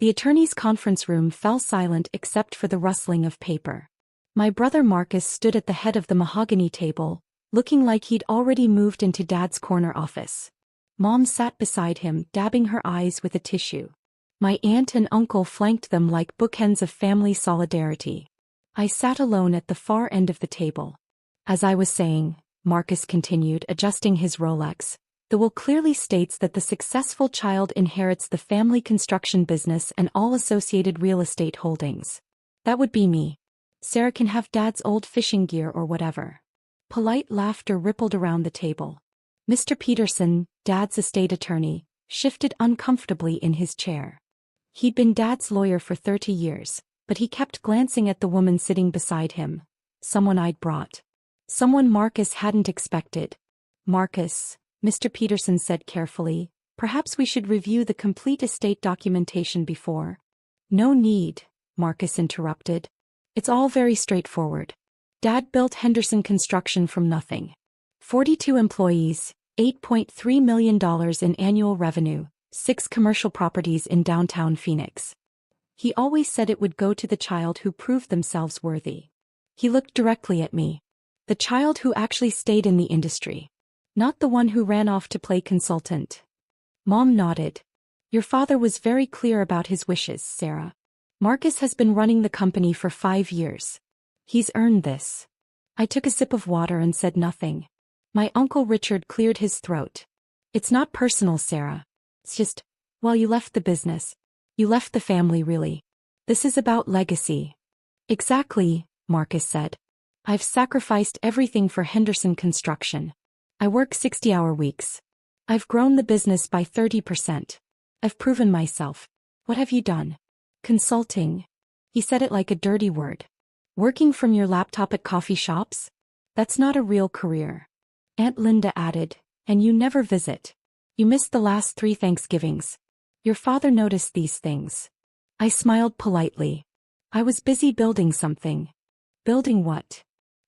The attorney's conference room fell silent except for the rustling of paper. My brother Marcus stood at the head of the mahogany table, looking like he'd already moved into Dad's corner office. Mom sat beside him, dabbing her eyes with a tissue. My aunt and uncle flanked them like bookends of family solidarity. I sat alone at the far end of the table. As I was saying, Marcus continued, adjusting his Rolex, the will clearly states that the successful child inherits the family construction business and all associated real estate holdings. That would be me. Sarah can have Dad's old fishing gear or whatever. Polite laughter rippled around the table. Mr. Peterson, Dad's estate attorney, shifted uncomfortably in his chair. He'd been Dad's lawyer for 30 years, but he kept glancing at the woman sitting beside him. Someone I'd brought. Someone Marcus hadn't expected. Marcus, Mr. Peterson said carefully, perhaps we should review the complete estate documentation before. No need, Marcus interrupted. It's all very straightforward. Dad built Henderson Construction from nothing. 42 employees, $8.3 million in annual revenue, 6 commercial properties in downtown Phoenix. He always said it would go to the child who proved themselves worthy. He looked directly at me. The child who actually stayed in the industry. Not the one who ran off to play consultant. Mom nodded. Your father was very clear about his wishes, Sarah. Marcus has been running the company for 5 years. He's earned this. I took a sip of water and said nothing. My Uncle Richard cleared his throat. It's not personal, Sarah. It's just, well, you left the business. You left the family, really. This is about legacy. Exactly, Marcus said. I've sacrificed everything for Henderson Construction. I work 60-hour weeks. I've grown the business by 30%. I've proven myself. What have you done? Consulting. He said it like a dirty word. Working from your laptop at coffee shops? That's not a real career. Aunt Linda added, and you never visit. You missed the last 3 Thanksgivings. Your father noticed these things. I smiled politely. I was busy building something. Building what?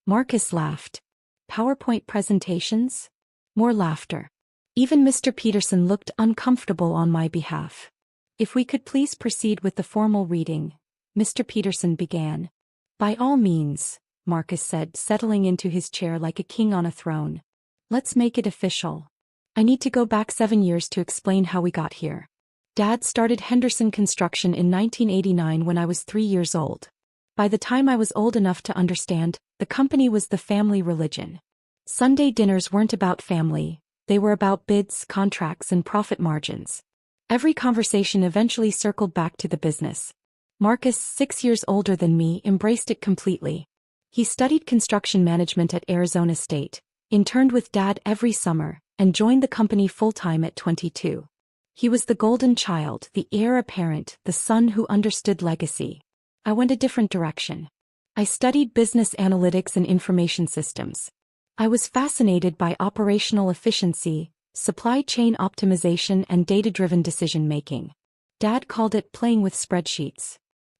Marcus laughed. PowerPoint presentations? More laughter. Even Mr. Peterson looked uncomfortable on my behalf. If we could please proceed with the formal reading, Mr. Peterson began. By all means, Marcus said, settling into his chair like a king on a throne. Let's make it official. I need to go back 7 years to explain how we got here. Dad started Henderson Construction in 1989 when I was 3 years old. By the time I was old enough to understand, the company was the family religion. Sunday dinners weren't about family, they were about bids, contracts, and profit margins. Every conversation eventually circled back to the business. Marcus, 6 years older than me, embraced it completely. He studied construction management at Arizona State, interned with Dad every summer, and joined the company full-time at 22. He was the golden child, the heir apparent, the son who understood legacy. I went a different direction. I studied business analytics and information systems. I was fascinated by operational efficiency, supply chain optimization, and data-driven decision-making. Dad called it playing with spreadsheets.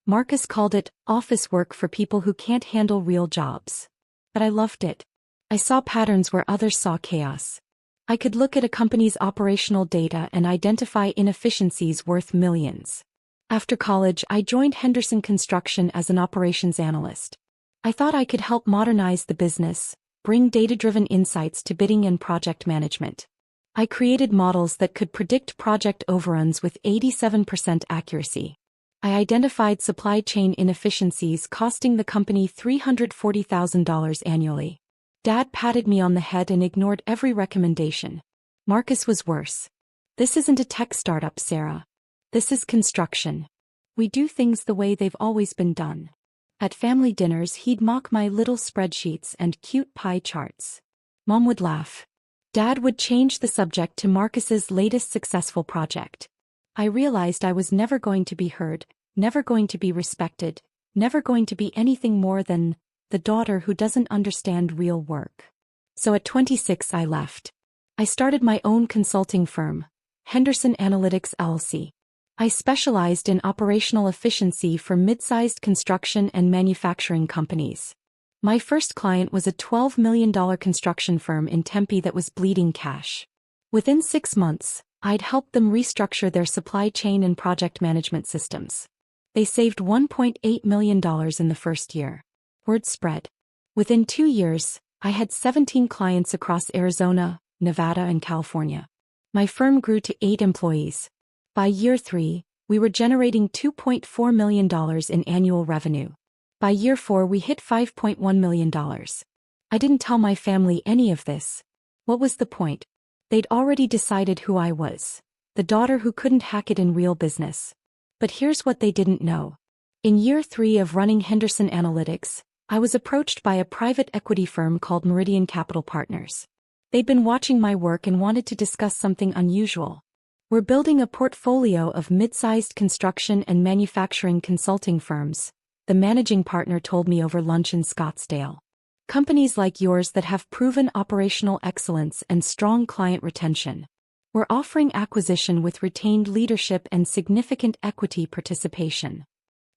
Marcus called it office work for people who can't handle real jobs. But I loved it. I saw patterns where others saw chaos. I could look at a company's operational data and identify inefficiencies worth millions. After college, I joined Henderson Construction as an operations analyst. I thought I could help modernize the business, bring data-driven insights to bidding and project management. I created models that could predict project overruns with 87% accuracy. I identified supply chain inefficiencies costing the company $340,000 annually. Dad patted me on the head and ignored every recommendation. Marcus was worse. This isn't a tech startup, Sarah. This is construction. We do things the way they've always been done. At family dinners, he'd mock my little spreadsheets and cute pie charts. Mom would laugh. Dad would change the subject to Marcus's latest successful project. I realized I was never going to be heard, never going to be respected, never going to be anything more than the daughter who doesn't understand real work. So at 26 I left. I started my own consulting firm, Henderson Analytics LLC. I specialized in operational efficiency for mid-sized construction and manufacturing companies. My first client was a $12 million construction firm in Tempe that was bleeding cash. Within 6 months, I'd helped them restructure their supply chain and project management systems. They saved $1.8 million in the first year. Word spread. Within 2 years, I had 17 clients across Arizona, Nevada, and California. My firm grew to 8 employees. By year 3, we were generating $2.4 million in annual revenue. By year 4, we hit $5.1 million. I didn't tell my family any of this. What was the point? They'd already decided who I was. The daughter who couldn't hack it in real business. But here's what they didn't know. In year 3 of running Henderson Analytics, I was approached by a private equity firm called Meridian Capital Partners. They'd been watching my work and wanted to discuss something unusual. We're building a portfolio of mid-sized construction and manufacturing consulting firms, the managing partner told me over lunch in Scottsdale. Companies like yours that have proven operational excellence and strong client retention. We're offering acquisition with retained leadership and significant equity participation.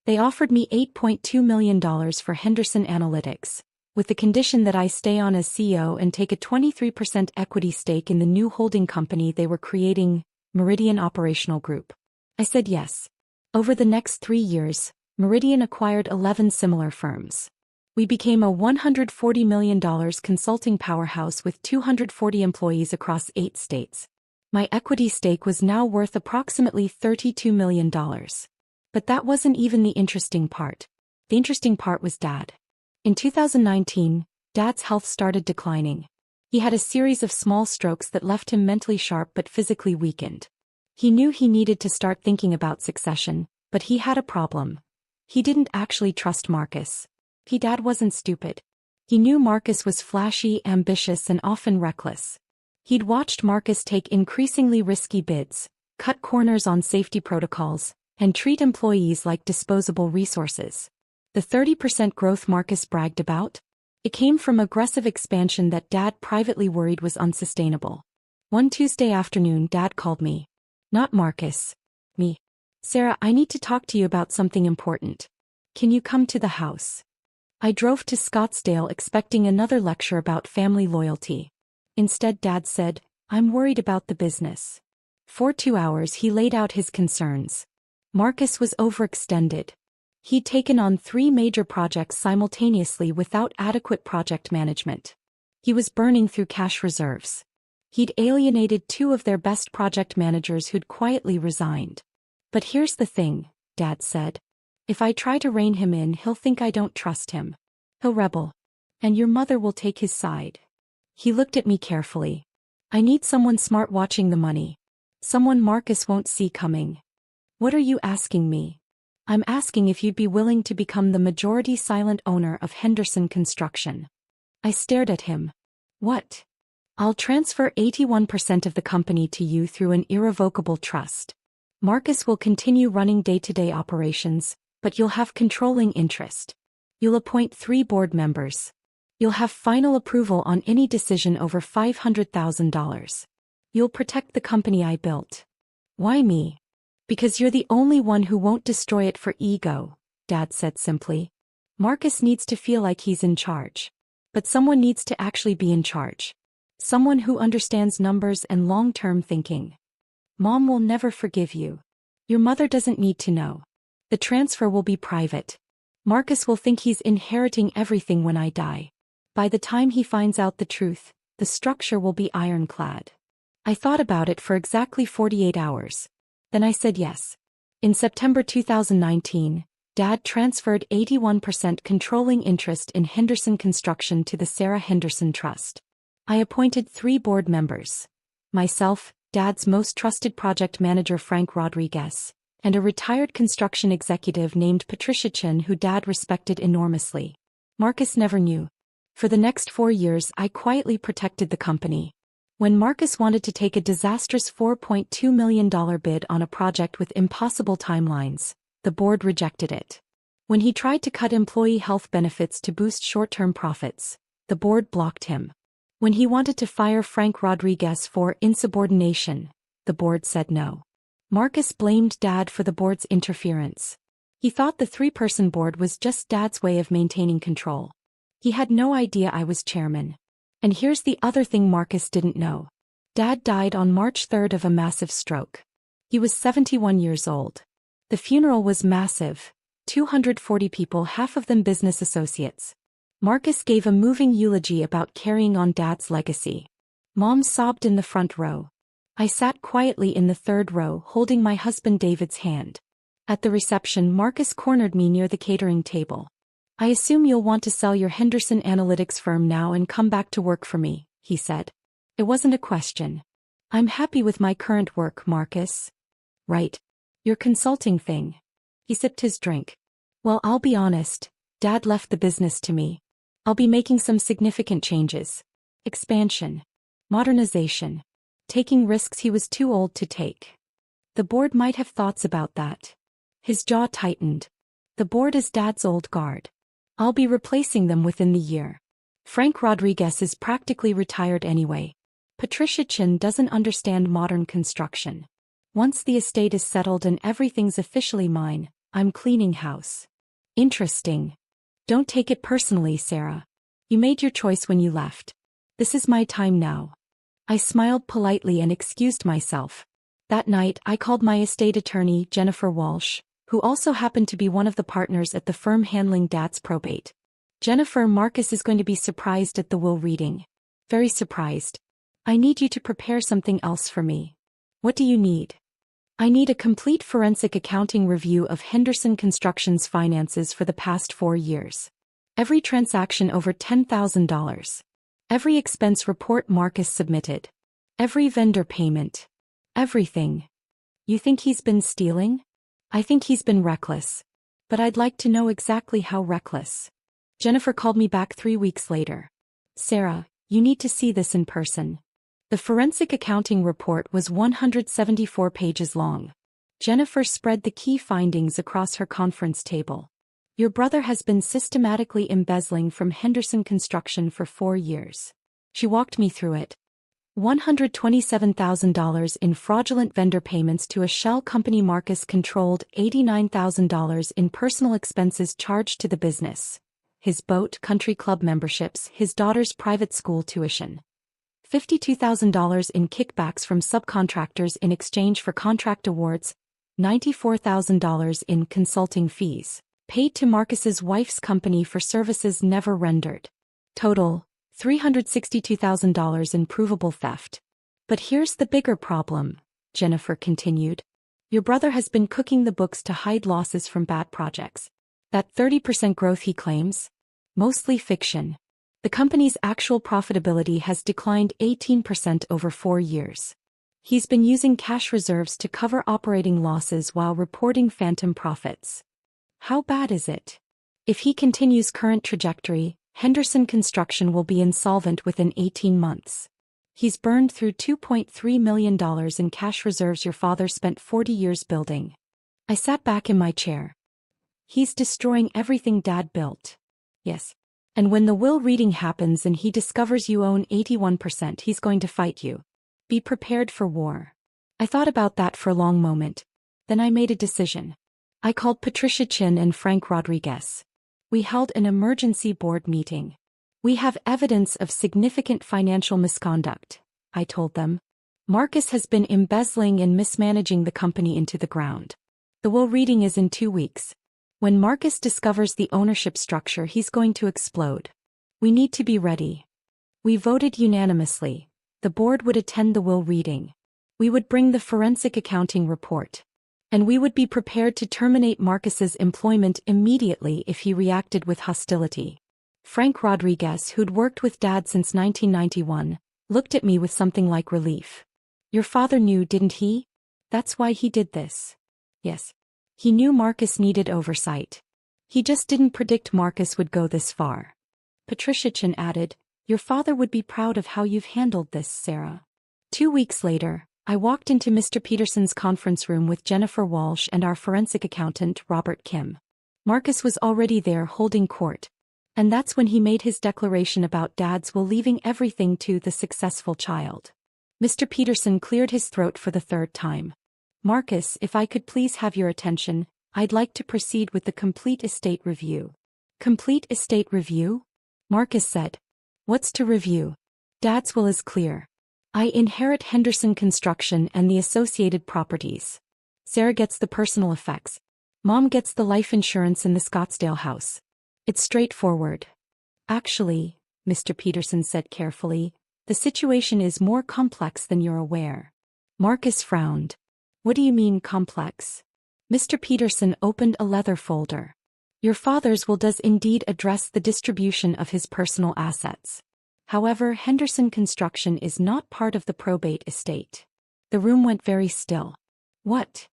They offered me $8.2 million for Henderson Analytics, with the condition that I stay on as CEO and take a 23% equity stake in the new holding company they were creating, Meridian Operational Group. I said yes. Over the next 3 years, Meridian acquired 11 similar firms. We became a $140 million consulting powerhouse with 240 employees across 8 states. My equity stake was now worth approximately $32 million. But that wasn't even the interesting part. The interesting part was Dad. In 2019, Dad's health started declining. He had a series of small strokes that left him mentally sharp but physically weakened. He knew he needed to start thinking about succession, but he had a problem. He didn't actually trust Marcus. Dad wasn't stupid. He knew Marcus was flashy, ambitious, and often reckless. He'd watched Marcus take increasingly risky bids, cut corners on safety protocols, and treat employees like disposable resources. The 30% growth Marcus bragged about? It came from aggressive expansion that Dad privately worried was unsustainable. One Tuesday afternoon, Dad called me. Not Marcus. Me. Sarah, I need to talk to you about something important. Can you come to the house? I drove to Scottsdale expecting another lecture about family loyalty. Instead, Dad said, I'm worried about the business. For 2 hours, he laid out his concerns. Marcus was overextended. He'd taken on 3 major projects simultaneously without adequate project management. He was burning through cash reserves. He'd alienated 2 of their best project managers who'd quietly resigned. But here's the thing, Dad said. If I try to rein him in, he'll think I don't trust him. He'll rebel. And your mother will take his side. He looked at me carefully. I need someone smart watching the money. Someone Marcus won't see coming. What are you asking me? I'm asking if you'd be willing to become the majority silent owner of Henderson Construction. I stared at him. What? I'll transfer 81% of the company to you through an irrevocable trust. Marcus will continue running day-to-day operations, but you'll have controlling interest. You'll appoint 3 board members. You'll have final approval on any decision over $500,000. You'll protect the company I built. Why me? Because you're the only one who won't destroy it for ego, Dad said simply. Marcus needs to feel like he's in charge. But someone needs to actually be in charge. Someone who understands numbers and long-term thinking. Mom will never forgive you. Your mother doesn't need to know. The transfer will be private. Marcus will think he's inheriting everything when I die. By the time he finds out the truth, the structure will be ironclad. I thought about it for exactly 48 hours. Then I said yes. In September 2019, Dad transferred 81% controlling interest in Henderson Construction to the Sarah Henderson Trust. I appointed 3 board members. Myself, Dad's most trusted project manager Frank Rodriguez, and a retired construction executive named Patricia Chin who Dad respected enormously. Marcus never knew. For the next 4 years, I quietly protected the company. When Marcus wanted to take a disastrous $4.2 million bid on a project with impossible timelines, the board rejected it. When he tried to cut employee health benefits to boost short-term profits, the board blocked him. When he wanted to fire Frank Rodriguez for insubordination, the board said no. Marcus blamed Dad for the board's interference. He thought the 3-person board was just Dad's way of maintaining control. He had no idea I was chairman. And here's the other thing Marcus didn't know. Dad died on March 3rd of a massive stroke. He was 71 years old. The funeral was massive. 240 people, half of them business associates. Marcus gave a moving eulogy about carrying on Dad's legacy. Mom sobbed in the front row. I sat quietly in the third row, holding my husband David's hand. At the reception, Marcus cornered me near the catering table. I assume you'll want to sell your Henderson Analytics firm now and come back to work for me, he said. It wasn't a question. I'm happy with my current work, Marcus. Right. Your consulting thing. He sipped his drink. Well, I'll be honest, Dad left the business to me. I'll be making some significant changes. Expansion. Modernization. Taking risks he was too old to take. The board might have thoughts about that. His jaw tightened. The board is Dad's old guard. I'll be replacing them within the year. Frank Rodriguez is practically retired anyway. Patricia Chin doesn't understand modern construction. Once the estate is settled and everything's officially mine, I'm cleaning house. Interesting. Don't take it personally, Sarah. You made your choice when you left. This is my time now. I smiled politely and excused myself. That night, I called my estate attorney, Jennifer Walsh, who also happened to be one of the partners at the firm handling Dad's probate. Jennifer, Marcus is going to be surprised at the will reading. Very surprised. I need you to prepare something else for me. What do you need? I need a complete forensic accounting review of Henderson Construction's finances for the past 4 years. Every transaction over $10,000. Every expense report Marcus submitted. Every vendor payment. Everything. You think he's been stealing? I think he's been reckless. But I'd like to know exactly how reckless. Jennifer called me back 3 weeks later. Sarah, you need to see this in person. The forensic accounting report was 174 pages long. Jennifer spread the key findings across her conference table. Your brother has been systematically embezzling from Henderson Construction for 4 years. She walked me through it. $127,000 in fraudulent vendor payments to a shell company. Marcus controlled $89,000 in personal expenses charged to the business. His boat, country club memberships, his daughter's private school tuition. $52,000 in kickbacks from subcontractors in exchange for contract awards. $94,000 in consulting fees, paid to Marcus's wife's company for services never rendered. Total, $362,000 in provable theft. But here's the bigger problem, Jennifer continued. Your brother has been cooking the books to hide losses from bad projects. That 30% growth he claims? Mostly fiction. The company's actual profitability has declined 18% over 4 years. He's been using cash reserves to cover operating losses while reporting phantom profits. How bad is it? If he continues current trajectory, Henderson Construction will be insolvent within 18 months. He's burned through $2.3 million in cash reserves your father spent 40 years building. I sat back in my chair. He's destroying everything Dad built. Yes. And when the will reading happens and he discovers you own 81%, he's going to fight you. Be prepared for war. I thought about that for a long moment. Then I made a decision. I called Patricia Chin and Frank Rodriguez. We held an emergency board meeting. We have evidence of significant financial misconduct, I told them. Marcus has been embezzling and mismanaging the company into the ground. The will reading is in 2 weeks. When Marcus discovers the ownership structure, he's going to explode. We need to be ready. We voted unanimously. The board would attend the will reading. We would bring the forensic accounting report. And we would be prepared to terminate Marcus's employment immediately if he reacted with hostility. Frank Rodriguez, who'd worked with Dad since 1991, looked at me with something like relief. Your father knew, didn't he? That's why he did this. Yes. He knew Marcus needed oversight. He just didn't predict Marcus would go this far. Patricia Chin added, your father would be proud of how you've handled this, Sarah. 2 weeks later, I walked into Mr. Peterson's conference room with Jennifer Walsh and our forensic accountant, Robert Kim. Marcus was already there holding court. And that's when he made his declaration about Dad's will, leaving everything to the successful child. Mr. Peterson cleared his throat for the 3rd time. Marcus, if I could please have your attention, I'd like to proceed with the complete estate review. Complete estate review? Marcus said. What's to review? Dad's will is clear. I inherit Henderson Construction and the associated properties. Sarah gets the personal effects. Mom gets the life insurance in the Scottsdale house. It's straightforward. Actually, Mr. Peterson said carefully, the situation is more complex than you're aware. Marcus frowned. What do you mean complex? Mr. Peterson opened a leather folder. Your father's will does indeed address the distribution of his personal assets. However, Henderson Construction is not part of the probate estate. The room went very still. What?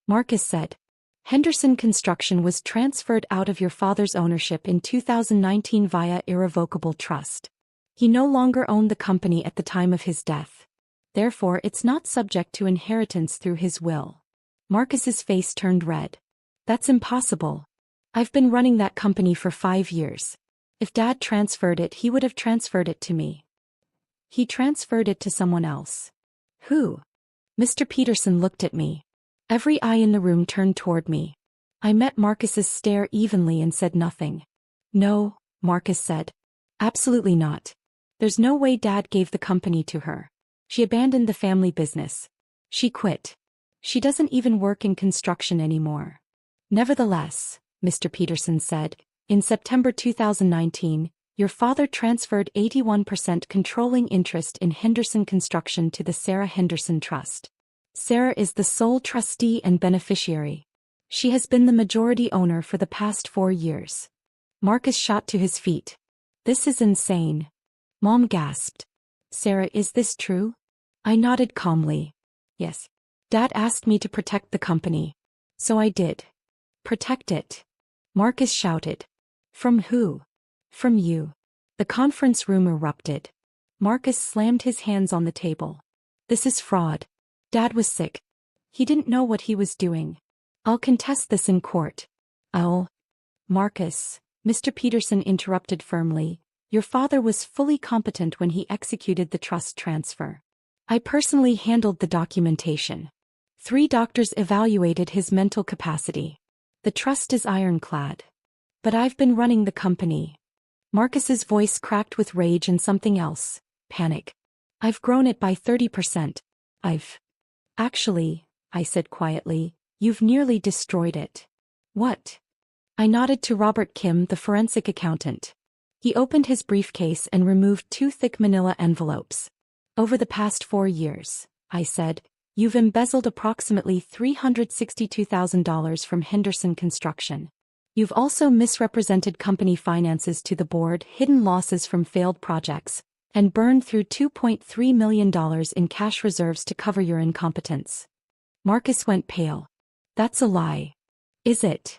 Marcus said. Henderson Construction was transferred out of your father's ownership in 2019 via irrevocable trust. He no longer owned the company at the time of his death. Therefore, it's not subject to inheritance through his will. Marcus's face turned red. That's impossible. I've been running that company for 5 years. If Dad transferred it, he would have transferred it to me. He transferred it to someone else. Who? Mr. Peterson looked at me. Every eye in the room turned toward me. I met Marcus's stare evenly and said nothing. No, Marcus said. Absolutely not. There's no way Dad gave the company to her. She abandoned the family business. She quit. She doesn't even work in construction anymore. Nevertheless, Mr. Peterson said, in September 2019, your father transferred 81% controlling interest in Henderson Construction to the Sarah Henderson Trust. Sarah is the sole trustee and beneficiary. She has been the majority owner for the past 4 years. Marcus shot to his feet. This is insane. Mom gasped. Sarah, is this true? I nodded calmly. Yes. Dad asked me to protect the company. So I did. Protect it. Marcus shouted. From who? From you. The conference room erupted. Marcus slammed his hands on the table. This is fraud. Dad was sick. He didn't know what he was doing. I'll contest this in court. Marcus, Mr. Peterson interrupted firmly, your father was fully competent when he executed the trust transfer. I personally handled the documentation. 3 doctors evaluated his mental capacity. The trust is ironclad. But I've been running the company. Marcus's voice cracked with rage and something else, panic. I've grown it by 30%. Actually, I said quietly, you've nearly destroyed it. What? I nodded to Robert Kim, the forensic accountant. He opened his briefcase and removed 2 thick manila envelopes. Over the past 4 years, I said, you've embezzled approximately $362,000 from Henderson Construction. You've also misrepresented company finances to the board, hidden losses from failed projects, and burned through $2.3 million in cash reserves to cover your incompetence. Marcus went pale. That's a lie. Is it?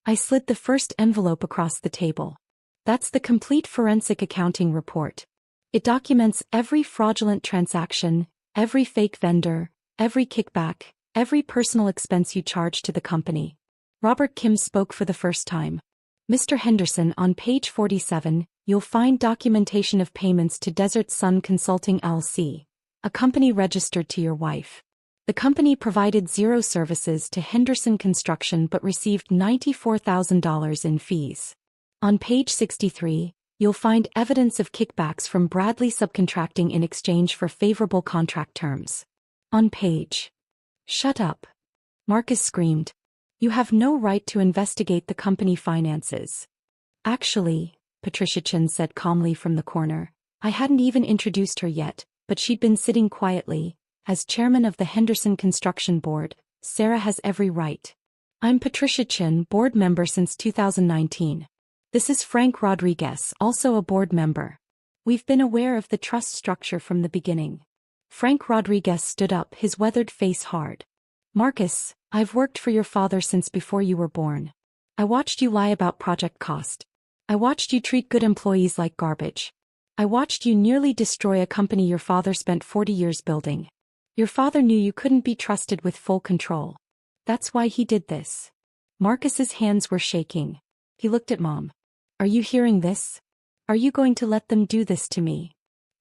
I slid the first envelope across the table. That's the complete forensic accounting report. It documents every fraudulent transaction, every fake vendor, every kickback, every personal expense you charged to the company. Robert Kim spoke for the first time. Mr. Henderson, on page 47, you'll find documentation of payments to Desert Sun Consulting LC, a company registered to your wife. The company provided 0 services to Henderson Construction but received $94,000 in fees. On page 63, you'll find evidence of kickbacks from Bradley Subcontracting in exchange for favorable contract terms. On page. Shut up. Marcus screamed. You have no right to investigate the company finances. Actually, Patricia Chin said calmly from the corner, I hadn't even introduced her yet, but she'd been sitting quietly. As chairman of the Henderson Construction Board, Sarah has every right. I'm Patricia Chin, board member since 2019. This is Frank Rodriguez, also a board member. We've been aware of the trust structure from the beginning. Frank Rodriguez stood up, his weathered face hard. Marcus, I've worked for your father since before you were born. I watched you lie about project cost. I watched you treat good employees like garbage. I watched you nearly destroy a company your father spent 40 years building. Your father knew you couldn't be trusted with full control. That's why he did this. Marcus's hands were shaking. He looked at Mom. Are you hearing this? Are you going to let them do this to me?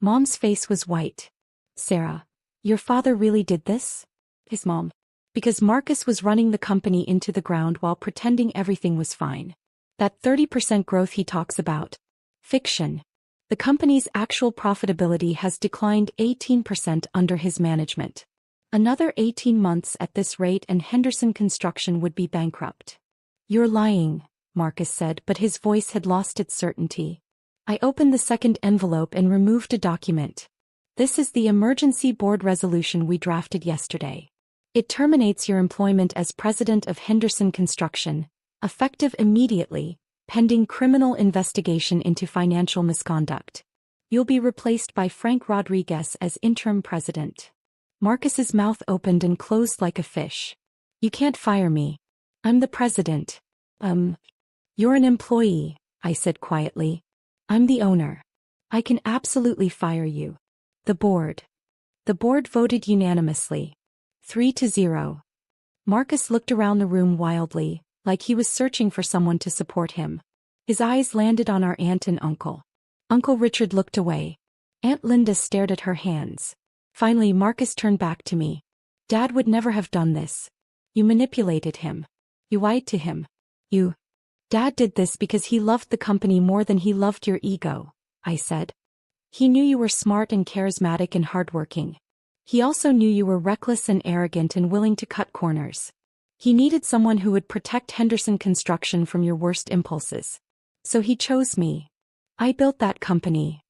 Mom's face was white. Sarah, your father really did this? His mom. Because Marcus was running the company into the ground while pretending everything was fine. That 30% growth he talks about. Fiction. The company's actual profitability has declined 18% under his management. Another 18 months at this rate and Henderson Construction would be bankrupt. You're lying, Marcus said, but his voice had lost its certainty. I opened the second envelope and removed a document. This is the emergency board resolution we drafted yesterday. It terminates your employment as president of Henderson Construction, effective immediately, pending criminal investigation into financial misconduct. You'll be replaced by Frank Rodriguez as interim president. Marcus's mouth opened and closed like a fish. You can't fire me. I'm the president. You're an employee, I said quietly. I'm the owner. I can absolutely fire you. The board voted unanimously. 3-0. Marcus looked around the room wildly, like he was searching for someone to support him. His eyes landed on our aunt and uncle. Uncle Richard looked away. Aunt Linda stared at her hands. Finally, Marcus turned back to me. Dad would never have done this. You manipulated him. You lied to him. Dad did this because he loved the company more than he loved your ego, I said. He knew you were smart and charismatic and hardworking. He also knew you were reckless and arrogant and willing to cut corners. He needed someone who would protect Henderson Construction from your worst impulses. So he chose me. I built that company.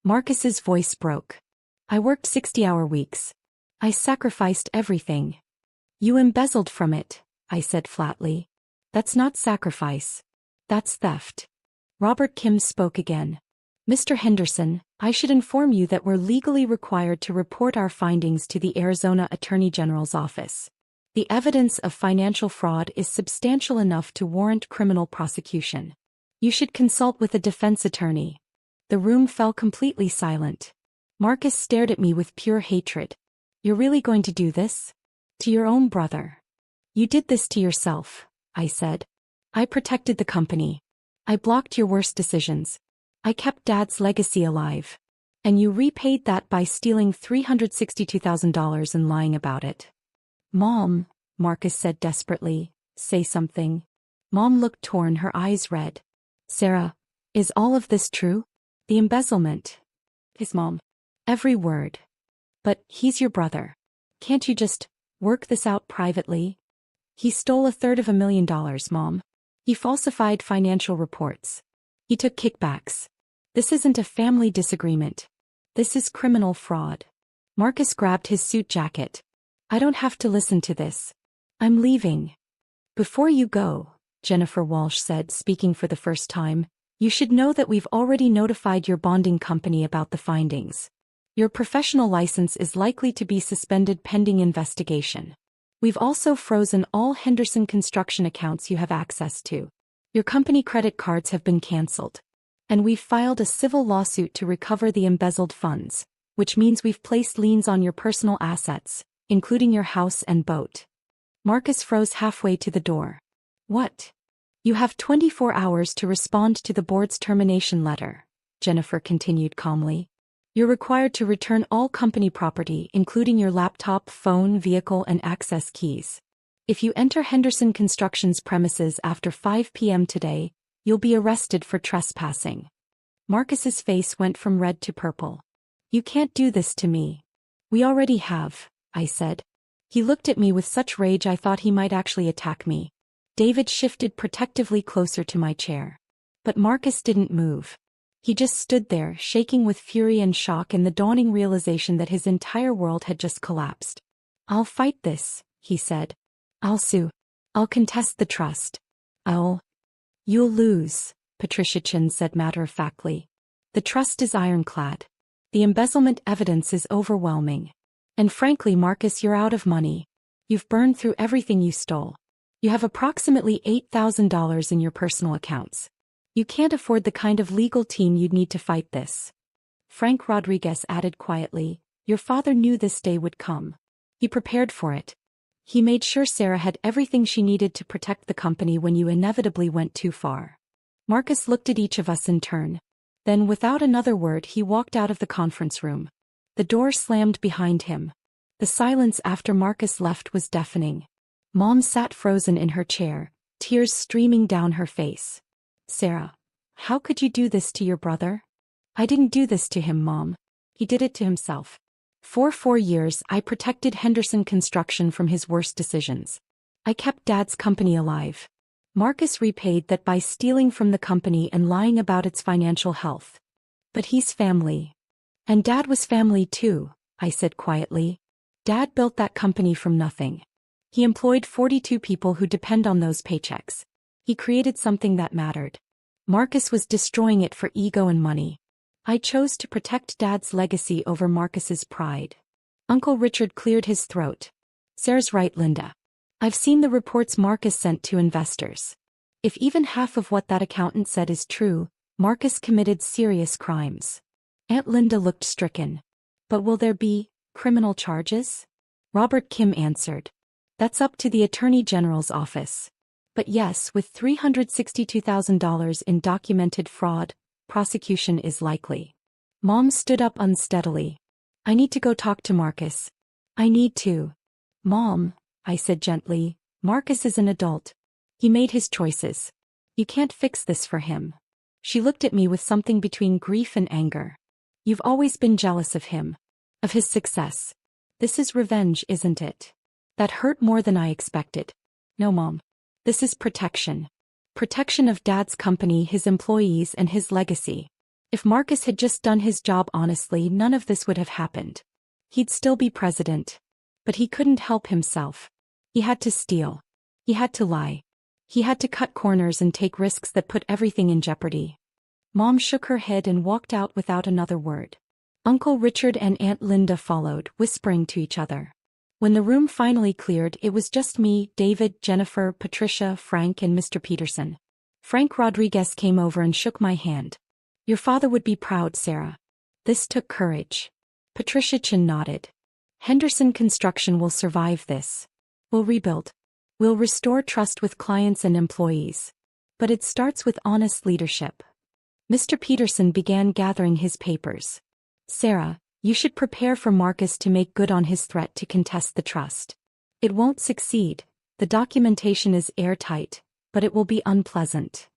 Marcus's voice broke. I worked 60-hour weeks. I sacrificed everything. You embezzled from it, I said flatly. That's not sacrifice. That's theft. Robert Kim spoke again. Mr. Henderson, I should inform you that we're legally required to report our findings to the Arizona Attorney General's office. The evidence of financial fraud is substantial enough to warrant criminal prosecution. You should consult with a defense attorney. The room fell completely silent. Marcus stared at me with pure hatred. You're really going to do this? To your own brother? You did this to yourself, I said. I protected the company. I blocked your worst decisions. I kept Dad's legacy alive. And you repaid that by stealing $362,000 and lying about it. Mom, Marcus said desperately, say something. Mom looked torn, her eyes red. Sarah, is all of this true? The embezzlement. His mom. Every word. But he's your brother. Can't you just work this out privately? He stole $350,000, Mom. He falsified financial reports. He took kickbacks. This isn't a family disagreement. This is criminal fraud. Marcus grabbed his suit jacket. I don't have to listen to this. I'm leaving. Before you go, Jennifer Walsh said, speaking for the first time, you should know that we've already notified your bonding company about the findings. Your professional license is likely to be suspended pending investigation. We've also frozen all Henderson Construction accounts you have access to. Your company credit cards have been canceled. And we've filed a civil lawsuit to recover the embezzled funds, which means we've placed liens on your personal assets, including your house and boat. Marcus froze halfway to the door. What? You have 24 hours to respond to the board's termination letter, Jennifer continued calmly. You're required to return all company property, including your laptop, phone, vehicle, and access keys. If you enter Henderson Construction's premises after 5 p.m. today, you'll be arrested for trespassing. Marcus's face went from red to purple. You can't do this to me. We already have, I said. He looked at me with such rage I thought he might actually attack me. David shifted protectively closer to my chair. But Marcus didn't move. He just stood there, shaking with fury and shock and the dawning realization that his entire world had just collapsed. I'll fight this, he said. I'll sue. I'll contest the trust. You'll lose, Patricia Chin said matter-of-factly. The trust is ironclad. The embezzlement evidence is overwhelming. And frankly, Marcus, you're out of money. You've burned through everything you stole. You have approximately $8,000 in your personal accounts. You can't afford the kind of legal team you'd need to fight this. Frank Rodriguez added quietly, your father knew this day would come. He prepared for it. He made sure Sarah had everything she needed to protect the company when you inevitably went too far. Marcus looked at each of us in turn. Then, without another word, he walked out of the conference room. The door slammed behind him. The silence after Marcus left was deafening. Mom sat frozen in her chair, tears streaming down her face. Sarah, how could you do this to your brother? I didn't do this to him, Mom. He did it to himself. For 4 years, I protected Henderson Construction from his worst decisions. I kept Dad's company alive. Marcus repaid that by stealing from the company and lying about its financial health. But he's family. And Dad was family too, I said quietly. Dad built that company from nothing. He employed 42 people who depend on those paychecks. He created something that mattered. Marcus was destroying it for ego and money. I chose to protect Dad's legacy over Marcus's pride. Uncle Richard cleared his throat. Sarah's right, Linda. I've seen the reports Marcus sent to investors. If even half of what that accountant said is true, Marcus committed serious crimes. Aunt Linda looked stricken. But will there be criminal charges? Robert Kim answered. That's up to the Attorney General's office. But yes, with $362,000 in documented fraud, prosecution is likely. Mom stood up unsteadily. I need to go talk to Marcus. I need to. Mom, I said gently, Marcus is an adult. He made his choices. You can't fix this for him. She looked at me with something between grief and anger. You've always been jealous of him. Of his success. This is revenge, isn't it? That hurt more than I expected. No, Mom. This is protection. Protection of Dad's company, his employees, and his legacy. If Marcus had just done his job honestly, none of this would have happened. He'd still be president. But he couldn't help himself. He had to steal. He had to lie. He had to cut corners and take risks that put everything in jeopardy. Mom shook her head and walked out without another word. Uncle Richard and Aunt Linda followed, whispering to each other. When the room finally cleared, it was just me, David, Jennifer, Patricia, Frank, and Mr. Peterson. Frank Rodriguez came over and shook my hand. Your father would be proud, Sarah. This took courage. Patricia Chin nodded. Henderson Construction will survive this. We'll rebuild. We'll restore trust with clients and employees. But it starts with honest leadership. Mr. Peterson began gathering his papers. Sarah, you should prepare for Marcus to make good on his threat to contest the trust. It won't succeed. The documentation is airtight, but it will be unpleasant.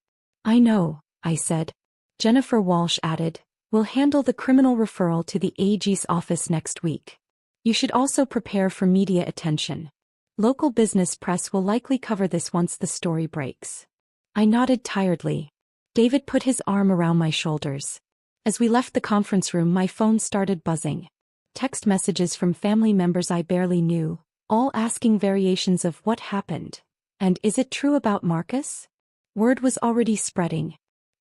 I know, I said. Jennifer Walsh added, we'll handle the criminal referral to the AG's office next week. You should also prepare for media attention. Local business press will likely cover this once the story breaks. I nodded tiredly. David put his arm around my shoulders. As we left the conference room, my phone started buzzing. Text messages from family members I barely knew, all asking variations of what happened. And is it true about Marcus? Word was already spreading.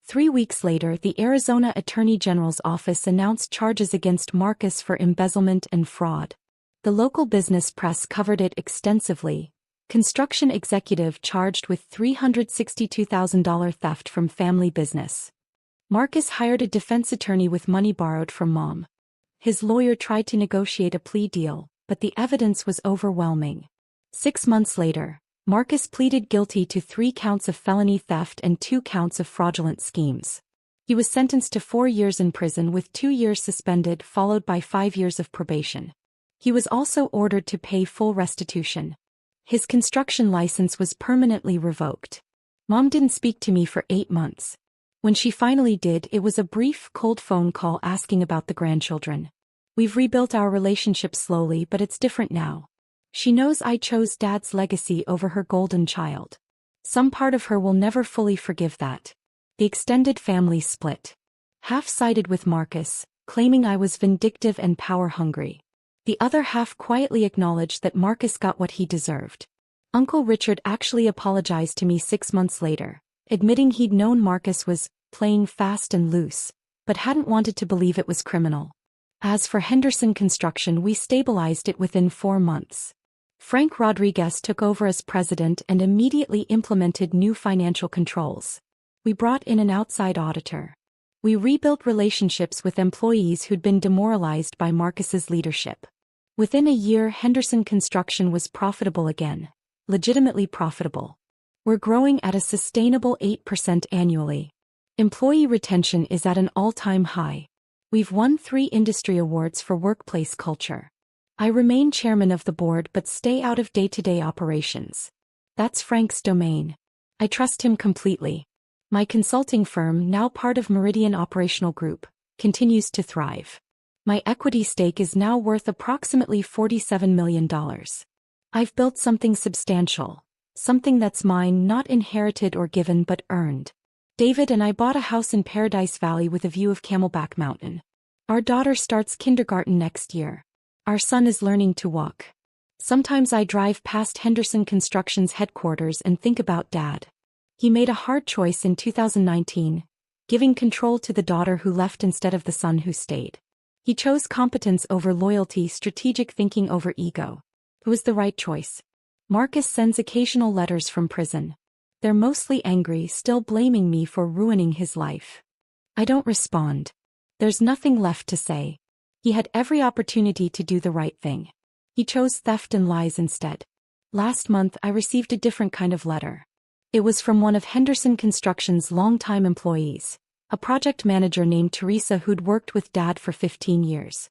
3 weeks later, the Arizona Attorney General's office announced charges against Marcus for embezzlement and fraud. The local business press covered it extensively. Construction executive charged with $362,000 theft from family business. Marcus hired a defense attorney with money borrowed from Mom. His lawyer tried to negotiate a plea deal, but the evidence was overwhelming. 6 months later, Marcus pleaded guilty to 3 counts of felony theft and 2 counts of fraudulent schemes. He was sentenced to 4 years in prison with 2 years suspended followed by 5 years of probation. He was also ordered to pay full restitution. His construction license was permanently revoked. Mom didn't speak to me for 8 months. When she finally did, it was a brief, cold phone call asking about the grandchildren. We've rebuilt our relationship slowly, but it's different now. She knows I chose Dad's legacy over her golden child. Some part of her will never fully forgive that. The extended family split. Half sided with Marcus, claiming I was vindictive and power-hungry. The other half quietly acknowledged that Marcus got what he deserved. Uncle Richard actually apologized to me 6 months later, admitting he'd known Marcus was playing fast and loose, but hadn't wanted to believe it was criminal. As for Henderson Construction, we stabilized it within 4 months. Frank Rodriguez took over as president and immediately implemented new financial controls. We brought in an outside auditor. We rebuilt relationships with employees who'd been demoralized by Marcus's leadership. Within a year, Henderson Construction was profitable again. Legitimately profitable. We're growing at a sustainable 8% annually. Employee retention is at an all-time high. We've won 3 industry awards for workplace culture. I remain chairman of the board but stay out of day-to-day operations. That's Frank's domain. I trust him completely. My consulting firm, now part of Meridian Operational Group, continues to thrive. My equity stake is now worth approximately $47 million. I've built something substantial, something that's mine, not inherited or given but earned. David and I bought a house in Paradise Valley with a view of Camelback Mountain. Our daughter starts kindergarten next year. Our son is learning to walk. Sometimes I drive past Henderson Construction's headquarters and think about Dad. He made a hard choice in 2019, giving control to the daughter who left instead of the son who stayed. He chose competence over loyalty, strategic thinking over ego. It was the right choice. Marcus sends occasional letters from prison. They're mostly angry, still blaming me for ruining his life. I don't respond. There's nothing left to say. He had every opportunity to do the right thing. He chose theft and lies instead. Last month I received a different kind of letter. It was from one of Henderson Construction's longtime employees, a project manager named Teresa who'd worked with Dad for 15 years.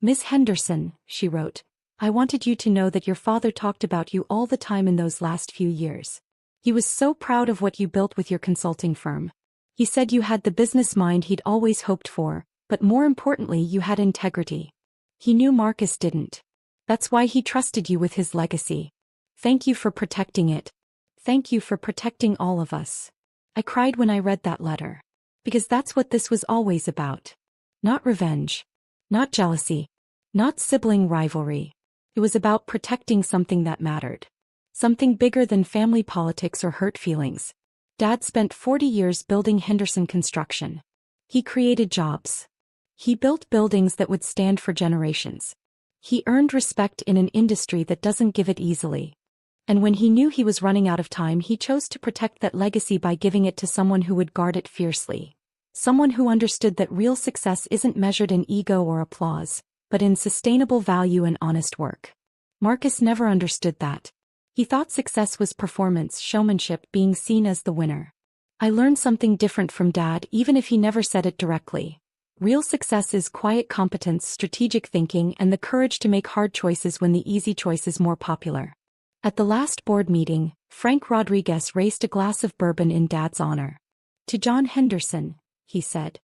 "Miss Henderson," she wrote, "I wanted you to know that your father talked about you all the time in those last few years. He was so proud of what you built with your consulting firm. He said you had the business mind he'd always hoped for, but more importantly you had integrity. He knew Marcus didn't. That's why he trusted you with his legacy. Thank you for protecting it. Thank you for protecting all of us." I cried when I read that letter. Because that's what this was always about. Not revenge. Not jealousy. Not sibling rivalry. It was about protecting something that mattered. Something bigger than family politics or hurt feelings. Dad spent 40 years building Henderson Construction. He created jobs. He built buildings that would stand for generations. He earned respect in an industry that doesn't give it easily. And when he knew he was running out of time, he chose to protect that legacy by giving it to someone who would guard it fiercely. Someone who understood that real success isn't measured in ego or applause, but in sustainable value and honest work. Marcus never understood that. He thought success was performance, showmanship, being seen as the winner. I learned something different from Dad, even if he never said it directly. Real success is quiet competence, strategic thinking, and the courage to make hard choices when the easy choice is more popular. At the last board meeting, Frank Rodriguez raised a glass of bourbon in Dad's honor. "To John Henderson," he said,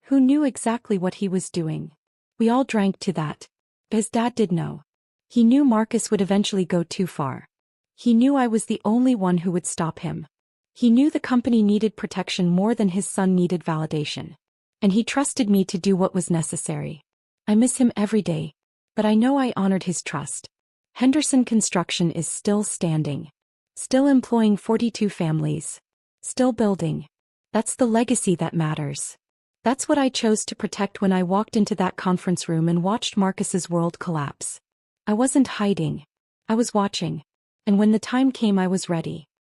"who knew exactly what he was doing." We all drank to that. Because Dad did know. He knew Marcus would eventually go too far. He knew I was the only one who would stop him. He knew the company needed protection more than his son needed validation. And he trusted me to do what was necessary. I miss him every day. But I know I honored his trust. Henderson Construction is still standing. Still employing 42 families. Still building. That's the legacy that matters. That's what I chose to protect when I walked into that conference room and watched Marcus's world collapse. I wasn't hiding. I was watching. And when the time came, I was ready.